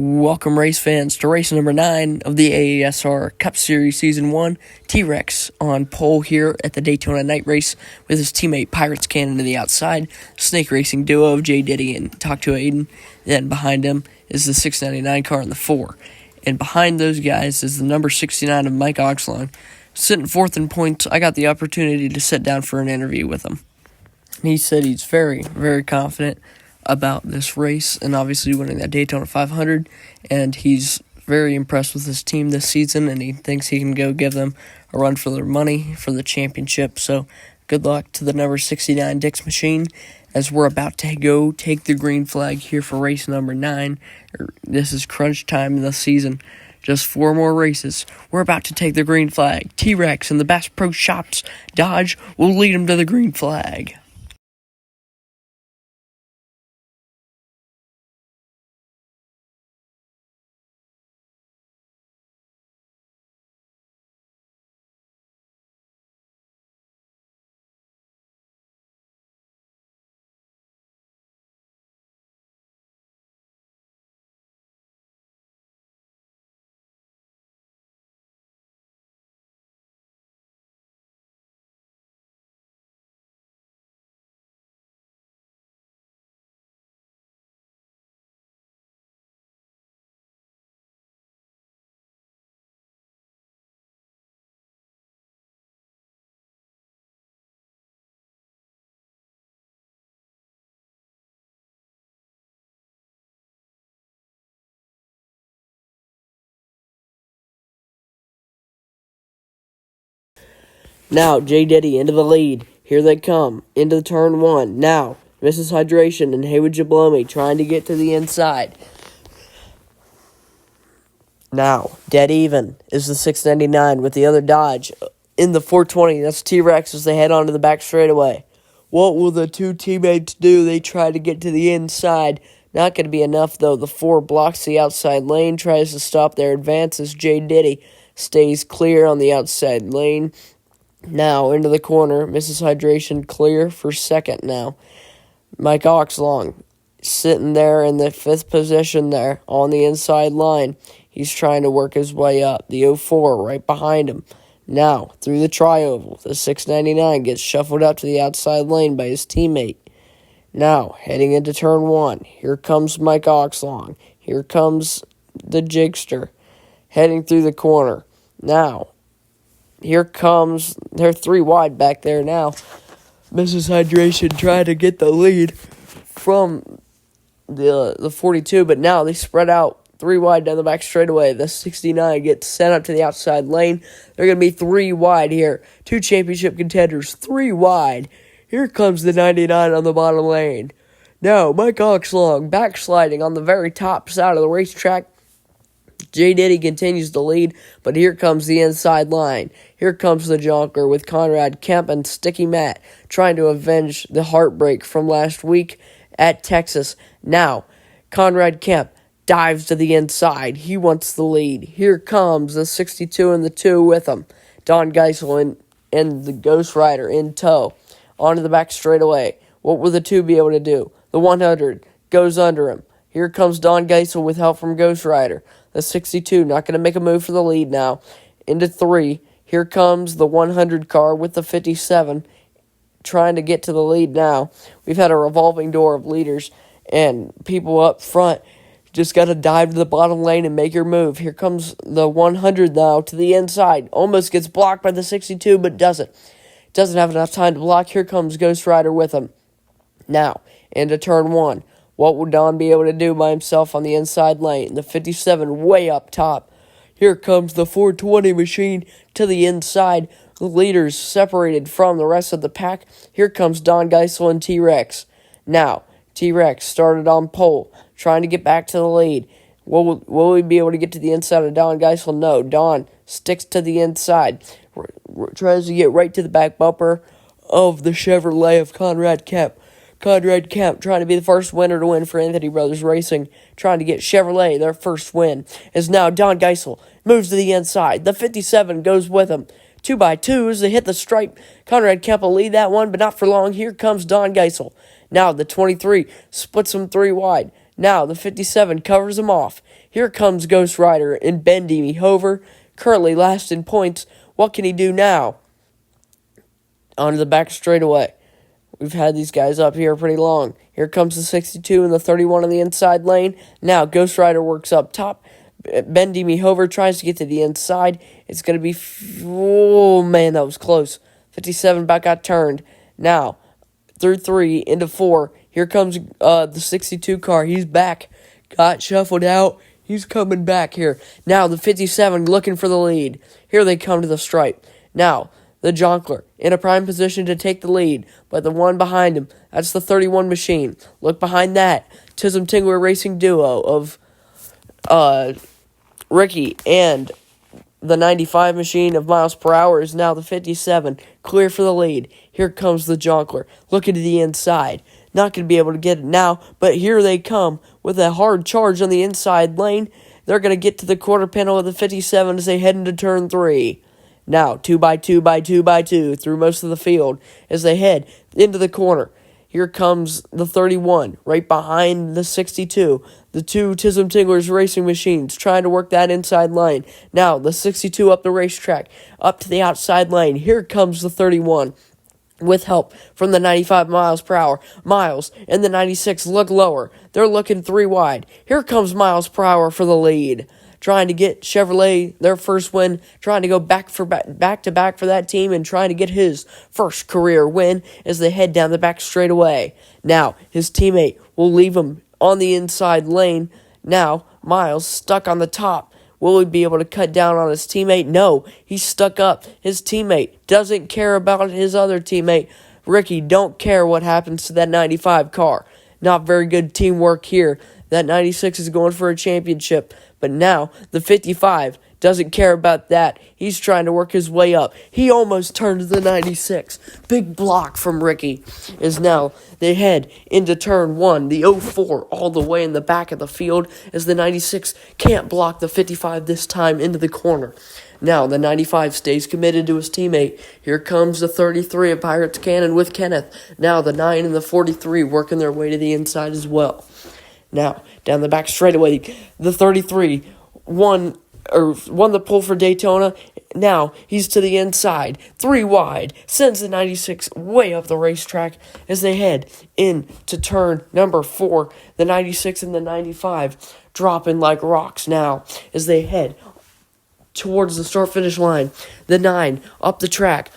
Welcome, race fans, to race number 9 of the AASR Cup Series Season 1. T-Rex on pole here at the Daytona Night Race with his teammate Pirates Cannon to the outside. Snake Racing duo of J. Diddy and Talk to Aiden. Then behind him is the 699 car in the 4. And behind those guys is the number 69 of Mike Oxlong. Sitting fourth in points, I got the opportunity to sit down for an interview with him. He said he's very, very confident about this race and obviously winning that Daytona 500, and he's very impressed with his team this season, and he thinks he can go give them a run for their money for the championship. So good luck to the number 69 Dix Machine as we're about to go take the green flag here for race number 9. This is crunch time in the season. Just 4 more races. We're about to take the green flag. T-Rex and the Bass Pro Shops Dodge will lead them to the green flag. Now, J. Diddy into the lead. Here they come. Into turn 1. Now, Mrs. Hydration and Hey Would You Blow Me trying to get to the inside. Now, dead even is the 699 with the other Dodge. In the 420, that's T-Rex as they head onto the back straightaway. What will the two teammates do? They try to get to the inside. Not going to be enough, though. The 4 blocks the outside lane, tries to stop their advance as J. Diddy stays clear on the outside lane. Now, into the corner, Mrs. Hydration clear for second now. Mike Oxlong sitting there in the 5th position there on the inside line. He's trying to work his way up. The 04 right behind him. Now, through the tri-oval, the 699 gets shuffled up to the outside lane by his teammate. Now, heading into turn 1, here comes Mike Oxlong. Here comes the Jigster heading through the corner. Now, here comes, they're 3 wide back there now. Mrs. Hydration trying to get the lead from the 42, but now they spread out 3 wide down the back straightaway. The 69 gets sent up to the outside lane. They're going to be 3 wide here. 2 championship contenders, 3 wide. Here comes the 99 on the bottom lane. Now, Mike Oxlong backsliding on the very top side of the racetrack. J. Diddy continues to lead, but here comes the inside line. Here comes the Jonker with Conrad Kemp and Sticky Matt trying to avenge the heartbreak from last week at Texas. Now, Conrad Kemp dives to the inside. He wants the lead. Here comes the 62 and the 2 with him. Don Geisel and the Ghost Rider in tow. Onto the back straightaway. What will the 2 be able to do? The 100 goes under him. Here comes Don Geisel with help from Ghost Rider. The 62 not going to make a move for the lead now. Into 3. Here comes the 100 car with the 57 trying to get to the lead now. We've had a revolving door of leaders and people up front just got to dive to the bottom lane and make your move. Here comes the 100 now to the inside. Almost gets blocked by the 62 but doesn't. Doesn't have enough time to block. Here comes Ghost Rider with him. Now, into turn 1. What will Don be able to do by himself on the inside lane? The 57 way up top. Here comes the 420 machine to the inside. The leaders separated from the rest of the pack. Here comes Don Geisel and T-Rex. Now, T-Rex started on pole, trying to get back to the lead. Will we be able to get to the inside of Don Geisel? No. Don sticks to the inside. Tries to get right to the back bumper of the Chevrolet of Conrad Kemp. Conrad Kemp trying to be the first winner to win for Anthony Brothers Racing, trying to get Chevrolet their first win, as now Don Geisel moves to the inside. The 57 goes with him. 2x2 as they hit the stripe. Conrad Kemp will lead that one, but not for long. Here comes Don Geisel. Now the 23 splits them 3 wide. Now the 57 covers him off. Here comes Ghost Rider and Ben Demi Hover, currently last in points. What can he do now? Onto the back straightaway. We've had these guys up here pretty long. Here comes the 62 and the 31 on the inside lane. Now Ghost Rider works up top. Ben Demi Hover tries to get to the inside. It's going to be... Oh, man, that was close. 57 back got turned. Now, through 3 into 4. Here comes the 62 car. He's back. Got shuffled out. He's coming back here. Now, the 57 looking for the lead. Here they come to the stripe. Now, the Jonkler in a prime position to take the lead, but the one behind him, that's the 31 machine. Look behind that. Tism Tingler Racing duo of Ricky and the 95 machine of miles per hour is now the 57, clear for the lead. Here comes the Jonkler, looking to the inside. Not going to be able to get it now, but here they come with a hard charge on the inside lane. They're going to get to the quarter panel of the 57 as they head into turn 3. Now, 2x2x2x2 through most of the field as they head into the corner. Here comes the 31, right behind the 62. The two Tism Tinglers racing machines trying to work that inside line. Now, the 62 up the racetrack, up to the outside lane. Here comes the 31. With help from the 95 miles per hour. Miles and the 96 look lower. They're looking 3 wide. Here comes miles per hour for the lead. Trying to get Chevrolet their first win, trying to go back to back for that team, and trying to get his first career win as they head down the back straightaway. Now, his teammate will leave him on the inside lane. Now, Miles stuck on the top. Will he be able to cut down on his teammate? No, he's stuck up. His teammate doesn't care about his other teammate. Ricky don't care what happens to that 95 car. Not very good teamwork here. That 96 is going for a championship. But now, the 55 doesn't care about that. He's trying to work his way up. He almost turned to the 96. Big block from Ricky. Is now they head into turn 1. The 04 all the way in the back of the field as the 96 can't block the 55 this time into the corner. Now, the 95 stays committed to his teammate. Here comes the 33 of Pirates Cannon with Kenneth. Now, the 9 and the 43 working their way to the inside as well. Now, down the back straightaway, the 33 won the pole for Daytona. Now, he's to the inside, 3 wide, sends the 96 way up the racetrack as they head into turn number 4. The 96 and the 95 dropping like rocks now as they head towards the start-finish line. The 9 up the track,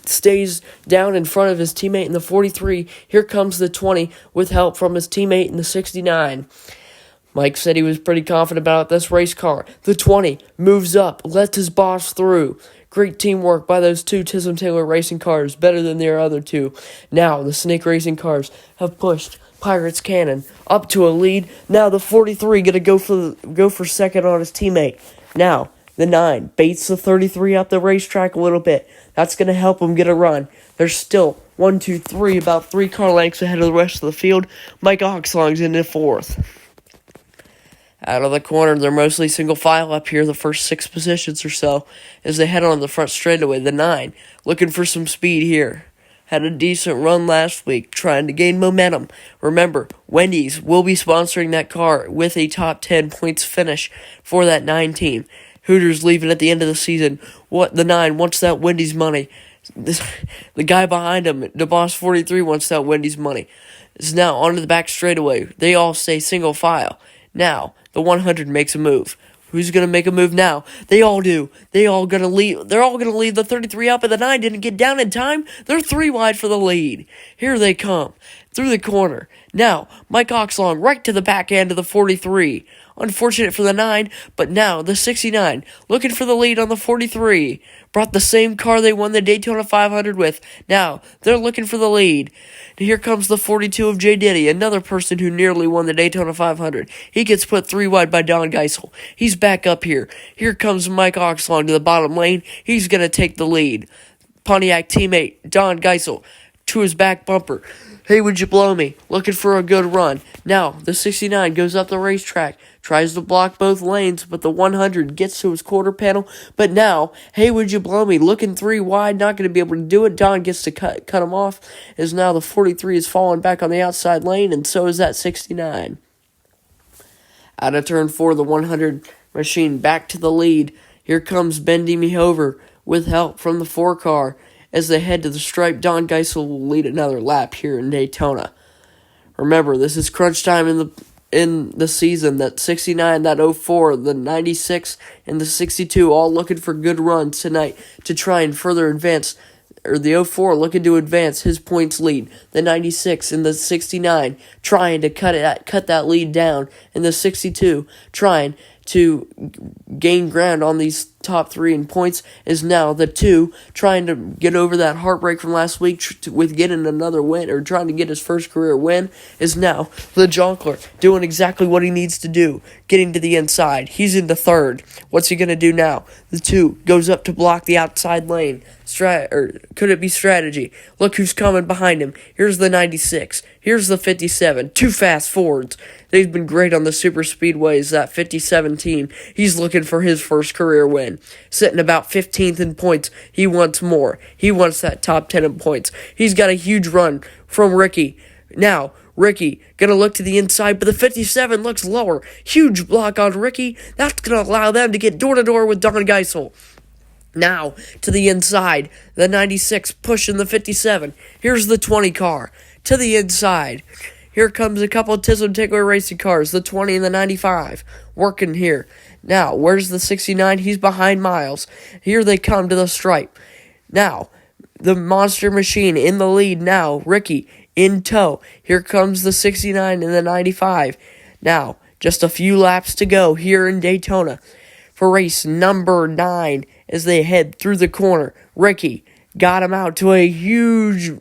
stays down in front of his teammate in the 43. Here comes the 20 with help from his teammate in the 69. Mike said he was pretty confident about this race car. The 20 moves up, lets his boss through. Great teamwork by those two Tism Taylor racing cars, better than their other two. Now the Snake racing cars have pushed Pirates Cannon up to a lead. Now the 43 gonna go for second on his teammate. Now the 9 baits the 33 up the racetrack a little bit. That's going to help him get a run. There's still 1, 2, 3, about 3 car lengths ahead of the rest of the field. Mike Oxlong's in the 4th. Out of the corner, they're mostly single file up here the first 6 positions or so as they head on the front straightaway. The 9 looking for some speed here. Had a decent run last week, trying to gain momentum. Remember, Wendy's will be sponsoring that car with a top 10 points finish for that 9 team. Hooters leaving at the end of the season. The 9 wants that Wendy's money. The guy behind him, the boss 43, wants that Wendy's money. Is now onto the back straightaway. They all stay single file. Now, the 100 makes a move. Who's going to make a move now? They all do. They're all going to leave the 33 up, and the 9 didn't get down in time. They're 3 wide for the lead. Here they come. Through the corner. Now, Mike Oxlong right to the back end of the 43. Unfortunate for the 9, but now the 69 looking for the lead on the 43. Brought the same car they won the Daytona 500 with. Now they're looking for the lead. Here comes the 42 of J. Diddy, another person who nearly won the Daytona 500. He gets put 3 wide by Don Geisel. He's back up here. Here comes Mike Oxlong to the bottom lane. He's going to take the lead. Pontiac teammate Don Geisel to his back bumper. Hey, would you blow me? Looking for a good run. Now, the 69 goes up the racetrack, tries to block both lanes, but the 100 gets to his quarter panel. But now, hey, would you blow me? Looking 3 wide, not going to be able to do it. Don gets to cut him off, as now the 43 is falling back on the outside lane, and so is that 69. Out of turn 4, the 100 machine back to the lead. Here comes Ben Demihover with help from the 4 car. As they head to the stripe, Don Geisel will lead another lap here in Daytona. Remember, this is crunch time in the season. That 69, that 04, the 96, and the 62 all looking for good runs tonight to try and further advance. Or the 04 looking to advance his points lead. The 96 and the 69 trying to cut that lead down. And the 62 trying to gain ground on these top 3 in points. Is now the 2 trying to get over that heartbreak from last week with getting another win, or trying to get his first career win. Is now the Jonkler doing exactly what he needs to do, getting to the inside. He's in the 3rd. What's he going to do now? The 2 goes up to block the outside lane. Or could it be strategy? Look who's coming behind him. Here's the 96. Here's the 57. 2 fast Fords. They've been great on the super speedways, that 57 team. He's looking for his first career win. Sitting about 15th in points. He wants more. He wants that top 10 in points. He's got a huge run from Ricky. Now, Ricky gonna look to the inside, but the 57 looks lower. Huge block on Ricky. That's gonna allow them to get door to door with Don Geisel. Now, to the inside, the 96 pushing the 57. Here's the 20 car. To the inside. Here comes a couple of Tism Tickler racing cars, the 20 and the 95, working here. Now, where's the 69? He's behind Miles. Here they come to the stripe. Now, the monster machine in the lead now. Ricky in tow. Here comes the 69 and the 95. Now, just a few laps to go here in Daytona for race number 9 as they head through the corner. Ricky got him out to a huge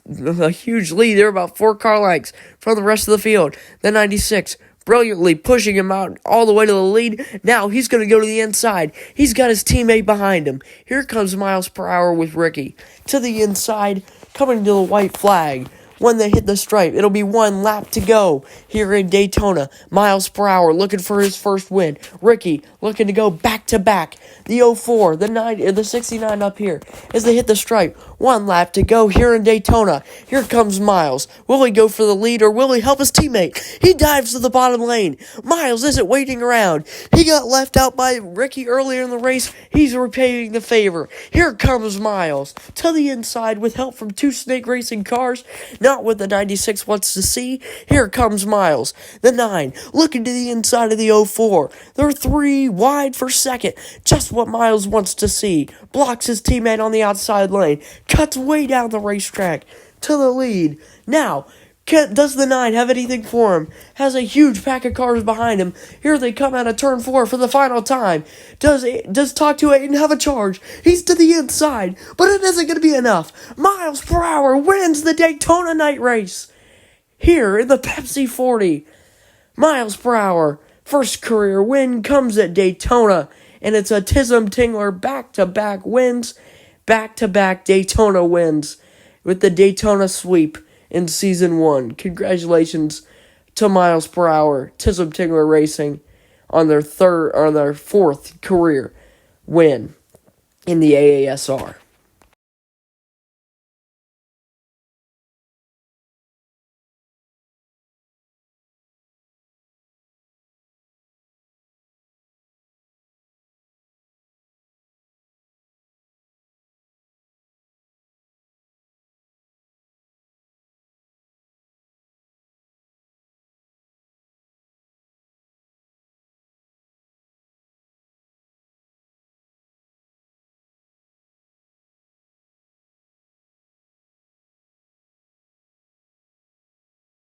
lead. They're about 4 car lengths from the rest of the field. The 96 brilliantly pushing him out all the way to the lead. Now he's going to go to the inside. He's got his teammate behind him. Here comes miles per hour with Ricky. To the inside, coming to the white flag. When they hit the stripe, it'll be 1 lap to go here in Daytona. Miles per hour looking for his first win. Ricky looking to go back to back. The 04, the 9, the 69 up here as they hit the stripe. 1 lap to go here in Daytona. Here comes Miles. Will he go for the lead or will he help his teammate? He dives to the bottom lane. Miles isn't waiting around. He got left out by Ricky earlier in the race. He's repaying the favor. Here comes Miles to the inside with help from 2 Snake Racing cars. Not what the 96 wants to see. Here comes Miles. The 9 looking to the inside of the 04. They're 3 wide for second. Just what Miles wants to see. Blocks his teammate on the outside lane. Cuts way down the racetrack to the lead. Now, does the 9 have anything for him? Has a huge pack of cars behind him. Here they come out of turn 4 for the final time. Does Talk to Aiden have a charge? He's to the inside, but it isn't going to be enough. Miles per hour wins the Daytona night race. Here in the Pepsi 40. Miles per hour. First career win comes at Daytona. And it's a Tism Tingler back-to-back wins. Back-to-back Daytona wins with the Daytona sweep in Season 1. Congratulations to Miles per hour, Tism Tingler Racing, on their 4th career win in the AASR.